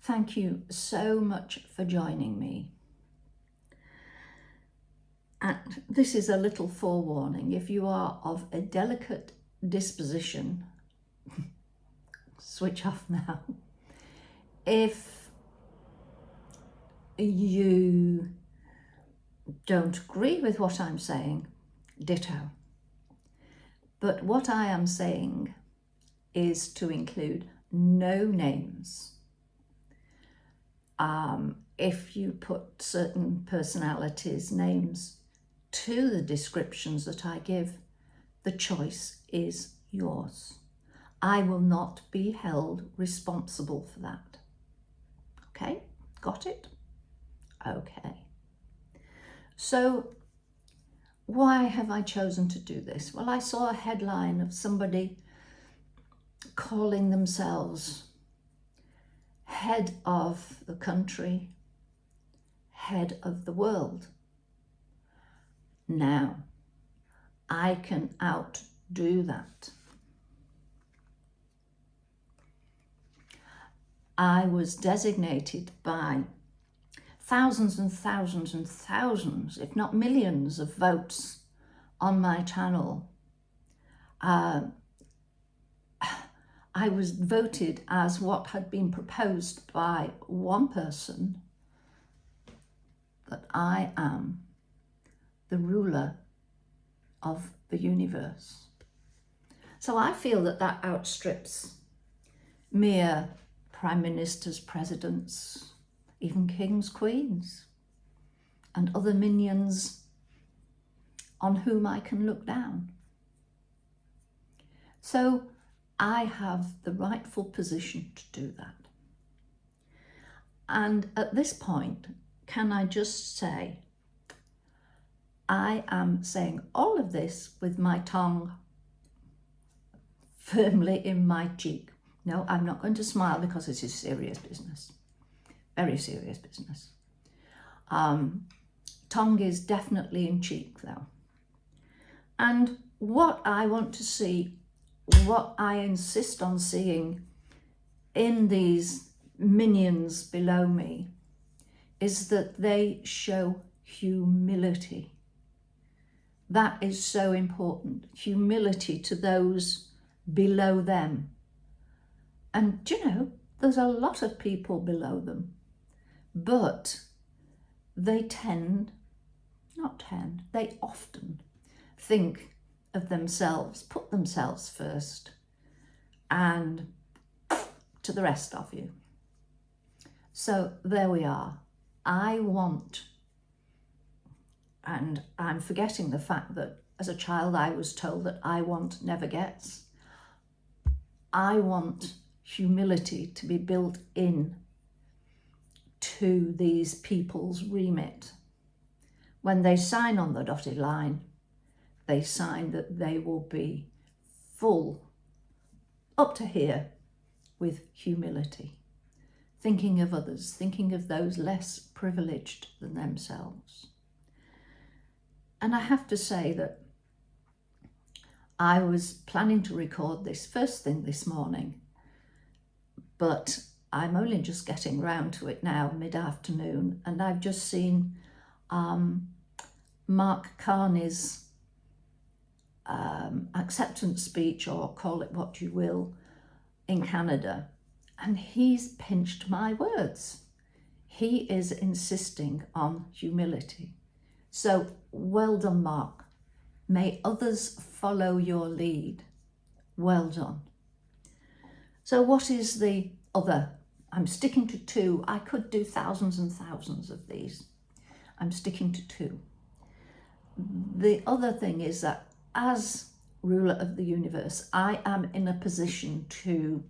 Thank you so much for joining me. And this is a little forewarning. If you are of a delicate disposition, switch off now. If you don't agree with what I'm saying, ditto. But what I am saying is to include no names. If you put certain personalities' names to the descriptions that I give, the choice is yours. I will not be held responsible for that. Okay, got it? Okay. So why have I chosen to do this? Well, I saw a headline of somebody calling themselves head of the country, head of the world. Now, I can outdo that. I was designated by thousands and thousands and thousands, if not millions of votes on my channel. I was voted as what had been proposed by one person, that I am the ruler of the universe. So I feel that that outstrips mere prime ministers, presidents, even kings, queens, and other minions on whom I can look down. So I have the rightful position to do that. And at this point, can I just say, I am saying all of this with my tongue firmly in my cheek. No, I'm not going to smile because this is serious business, very serious business. Tongue is definitely in cheek though. And what I want to see, what I insist on seeing in these minions below me, is that they show humility. That is so important, humility to those below them. And you know, there's a lot of people below them, but they often think of themselves, put themselves first, and to the rest of you. So there we are. I want, and I'm forgetting the fact that as a child I was told that I want never gets. I want humility to be built in to these people's remit. When they sign on the dotted line, they sign that they will be full, up to here, with humility, thinking of others, thinking of those less privileged than themselves. And I have to say that I was planning to record this first thing this morning, but I'm only just getting round to it now, mid-afternoon, and I've just seen Mark Carney's acceptance speech, or call it what you will, in Canada, and he's pinched my words. He is insisting on humility. So well done, Mark. May others follow your lead. Well done. So what is the other? I'm sticking to two. I could do thousands and thousands of these. I'm sticking to two. The other thing is that as ruler of the universe, I am in a position to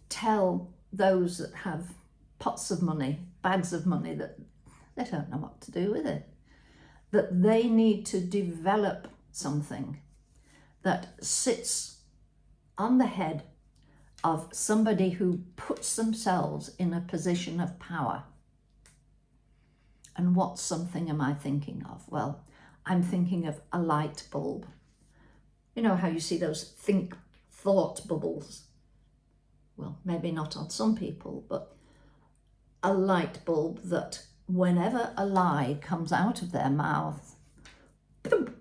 tell those that have pots of money, bags of money, that they don't know what to do with it, that they need to develop something that sits on the head of somebody who puts themselves in a position of power. And what something am I thinking of? Well, I'm thinking of a light bulb. You know how you see those thought bubbles? Well, maybe not on some people, but a light bulb that whenever a lie comes out of their mouth, boom,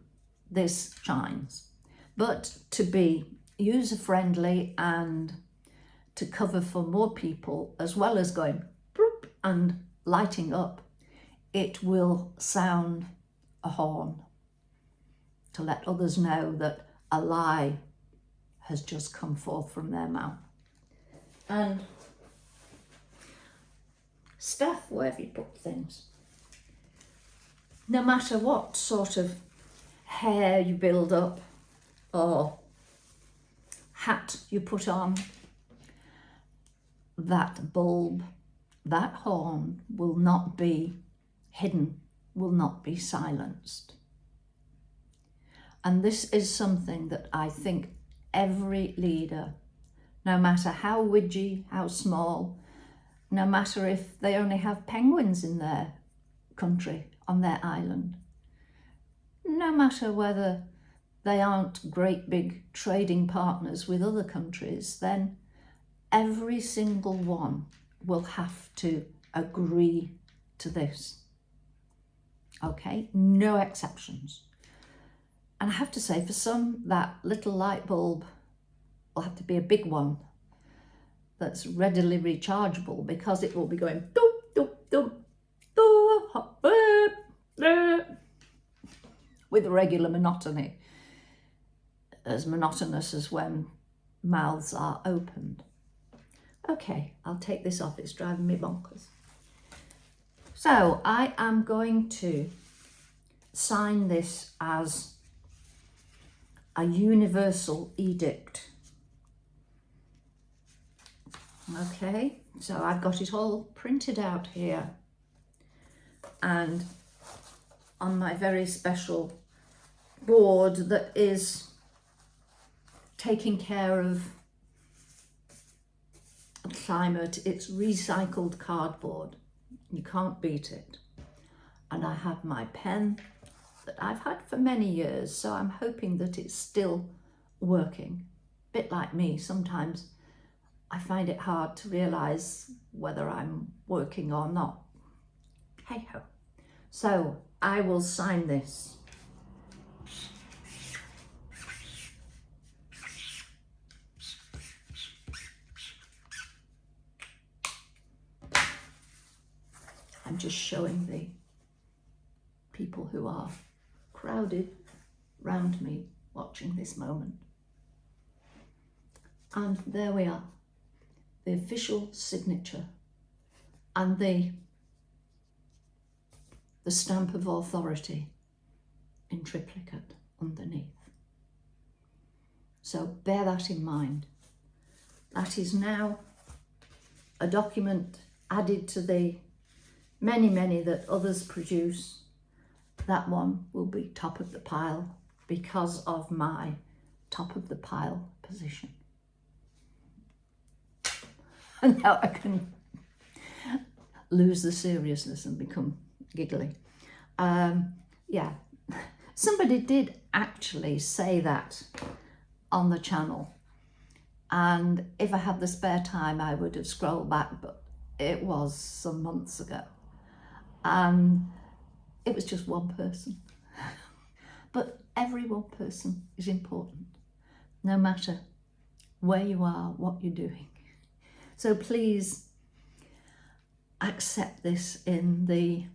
this shines. But to be user-friendly and to cover for more people, as well as going boop and lighting up, it will sound a horn to let others know that a lie has just come forth from their mouth. And stuff, wherever you put things, no matter what sort of hair you build up or hat you put on, that bulb, that horn will not be hidden, will not be silenced. And this is something that I think every leader, no matter how widgy, how small, no matter if they only have penguins in their country, on their island, no matter whether they aren't great big trading partners with other countries, then every single one will have to agree to this. Okay, no exceptions. And I have to say, for some, that little light bulb will have to be a big one that's readily rechargeable, because it will be going doop, doop, doop, doop, doop, doop, with regular monotony, as monotonous as when mouths are opened. Okay, I'll take this off, it's driving me bonkers. So I am going to sign this as a universal edict. Okay, so I've got it all printed out here, and on my very special board that is taking care of climate. It's recycled cardboard. You can't beat it. And I have my pen that I've had for many years, so I'm hoping that it's still working. A bit like me, sometimes I find it hard to realise whether I'm working or not. Hey ho. So I will sign this. I'm just showing the people who are crowded round me watching this moment. And there we are, the official signature and the stamp of authority in triplicate underneath. So bear that in mind. That is now a document added to the many, many that others produce. That one will be top of the pile because of my top of the pile position. And now I can lose the seriousness and become giggly. Yeah, somebody did actually say that on the channel, and if I had the spare time I would have scrolled back, but it was some months ago, and it was just one person. But every one person is important, no matter where you are, what you're doing. So please accept this in the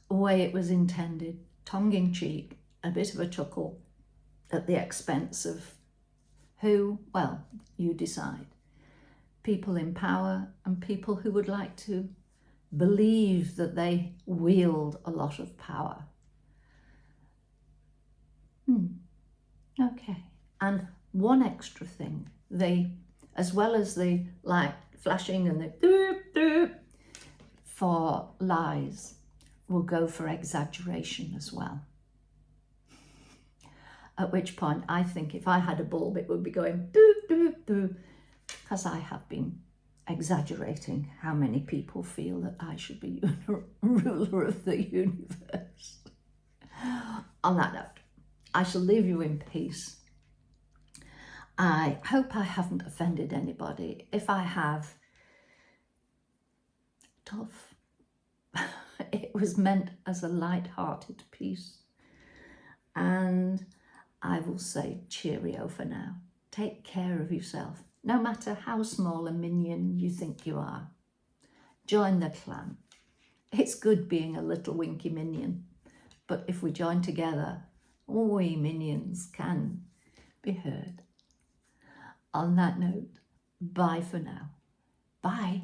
way it was intended, tongue-in-cheek, a bit of a chuckle at the expense of who, well, you decide. People in power and people who would like to believe that they wield a lot of power. Okay, and one extra thing, as well as the light flashing and the doop doop for lies, will go for exaggeration as well. At which point I think if I had a bulb it would be going doop doop doop, because I have been exaggerating how many people feel that I should be ruler of the universe. On that note, I shall leave you in peace. I hope I haven't offended anybody. If I have, tough. It was meant as a light-hearted piece. And I will say cheerio for now. Take care of yourself, no matter how small a minion you think you are. Join the clan. It's good being a little winky minion, but if we join together, we minions can be heard. On that note, bye for now. Bye.